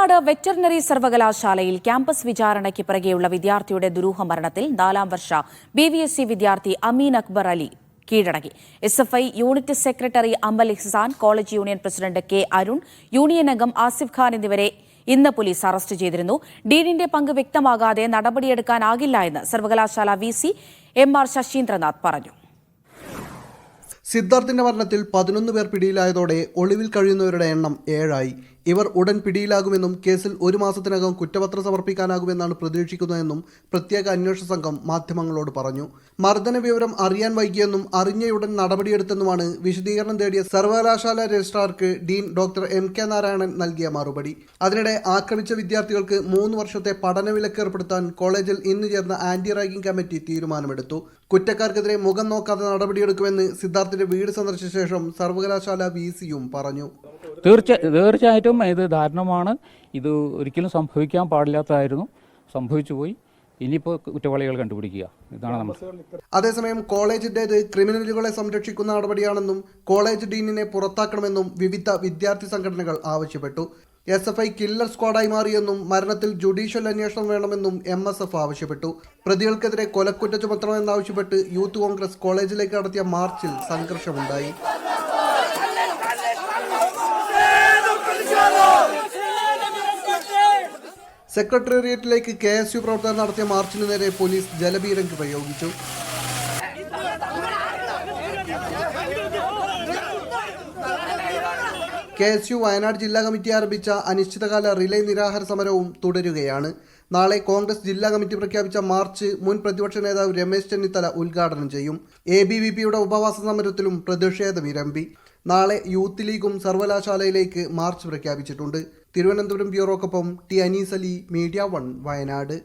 Wayanad veterinary സർവകലാശാലയിൽ campus വിചാരണയ്ക്ക് പിറകെയുള്ള വിദ്യാർത്ഥിയുടെ ദുരൂഹ മരണത്തിൽ 4ാം വർഷ BVSC വിദ്യാർത്ഥി അമീൻ അക്ബർ അലി കീഴടങ്ങി. SFI unit secretary Amal Ihsan, college union president K. Arun, union അംഗം ആസിഫ് ഖാൻ എന്നിവരെ ഇന്ന് പോലീസ് അറസ്റ്റ് ചെയ്തിരുന്നു. ഡീനിന്റെ പങ്ക് വ്യക്തമാകാതെ നടപടിയെടുക്കാനാകില്ല എന്ന് സർവകലാശാല VC MR ശശീന്ദ്രനാഥ് പറഞ്ഞു. സിദ്ധാർത്ഥിന്റെ മരണത്തിൽ 11 പേർ പിടിയിലായതോടെ ഒളിവിൽ കഴിയുന്നവരുടെ എണ്ണം 7 ആയി. ഇവർ ഉടൻ പിടിയിലാകുമെന്നും കേസിൽ 1 മാസത്തിനകം കുറ്റപത്രം സമർപ്പിക്കാനാകുമെന്നാണ് പ്രതീക്ഷിക്കുന്നതെന്നും പ്രത്യേക അന്വേഷണ സംഘം മാധ്യമങ്ങളോട് പറഞ്ഞു. മർദ്ദന വിവരം അറിയാൻ വൈകിയെന്നും അറിഞ്ഞയുടൻ നടപടിയെടുത്തെന്നുമാണ് വിശദീകരണം തേടിയ സർവകലാശാല രജിസ്ട്രാർക്ക് ഡീൻ ഡോക്ടർ MK നാരായണൻ നൽകിയ മറുപടി. അതിനിടെ ആക്രമിച്ച വിദ്യാർത്ഥികൾക്ക് 3 വർഷത്തെ പഠനവിലക്ക് ഏർപ്പെടുത്താൻ കോളേജിൽ ഇന്ന് ചേർന്ന ആന്റി റാഗിംഗ് കമ്മിറ്റി തീരുമാനമെടുത്തു. കുറ്റക്കാർക്കെതിരെ മുഖം നോക്കാതെ നടപടിയെടുക്കുമെന്ന് സിദ്ധാർത്ഥിന്റെ വീട് സന്ദർശിച്ച ശേഷം സർവകലാശാല VCയും പറഞ്ഞു. തീർച്ചയായിട്ടും ഇത് ദാരുണമാണ്. ഇത് ഒരിക്കലും സംഭവിക്കാൻ പാടില്ലാത്തതായിരുന്നു. സംഭവിച്ചു പോയി. ഇനിയിപ്പോൾ കുറ്റവാളികൾ കണ്ടുപിടിക്കുക, ഇതാണ് നമ്മൾ. അതേസമയം കോളേജിൻ്റേത് ക്രിമിനലുകളെ സംരക്ഷിക്കുന്ന നടപടിയാണെന്നും കോളേജ് ഡീനിനെ പുറത്താക്കണമെന്നും വിവിധ വിദ്യാർത്ഥി സംഘടനകൾ ആവശ്യപ്പെട്ടു. SFI കില്ലർ സ്ക്വാഡായി മാറിയെന്നും മരണത്തിൽ ജുഡീഷ്യൽ അന്വേഷണം വേണമെന്നും MSF ആവശ്യപ്പെട്ടു. പ്രതികൾക്കെതിരെ കൊലക്കുറ്റ ചുമത്തണമെന്നാവശ്യപ്പെട്ട് യൂത്ത് കോൺഗ്രസ് കോളേജിലേക്ക് നടത്തിയ മാർച്ചിൽ സംഘർഷമുണ്ടായി. സെക്രട്ടേറിയറ്റിലേക്ക് KSU പ്രവർത്തകർ നടത്തിയ മാർച്ചിന് നേരെ പോലീസ് ജലപീരങ്കി പ്രയോഗിച്ചു. KSU വയനാട് ജില്ലാ കമ്മിറ്റി ആരംഭിച്ച അനിശ്ചിതകാല റിലേ നിരാഹാര സമരവും തുടരുകയാണ്. നാളെ കോൺഗ്രസ് ജില്ലാ കമ്മിറ്റി പ്രഖ്യാപിച്ച മാർച്ച് മുൻ പ്രതിപക്ഷ നേതാവ് രമേശ് ചെന്നിത്തല ഉദ്ഘാടനം ചെയ്യും. ABVPയുടെ ഉപവാസ സമരത്തിലും പ്രതിഷേധമിരമ്പി. നാളെ യൂത്ത് ലീഗും സർവകലാശാലയിലേക്ക് മാർച്ച് പ്രഖ്യാപിച്ചിട്ടുണ്ട്. തിരുവനന്തപുരം ബ്യൂറോക്കൊപ്പം T. അനീസ് അലി, മീഡിയ 1 വയനാട്.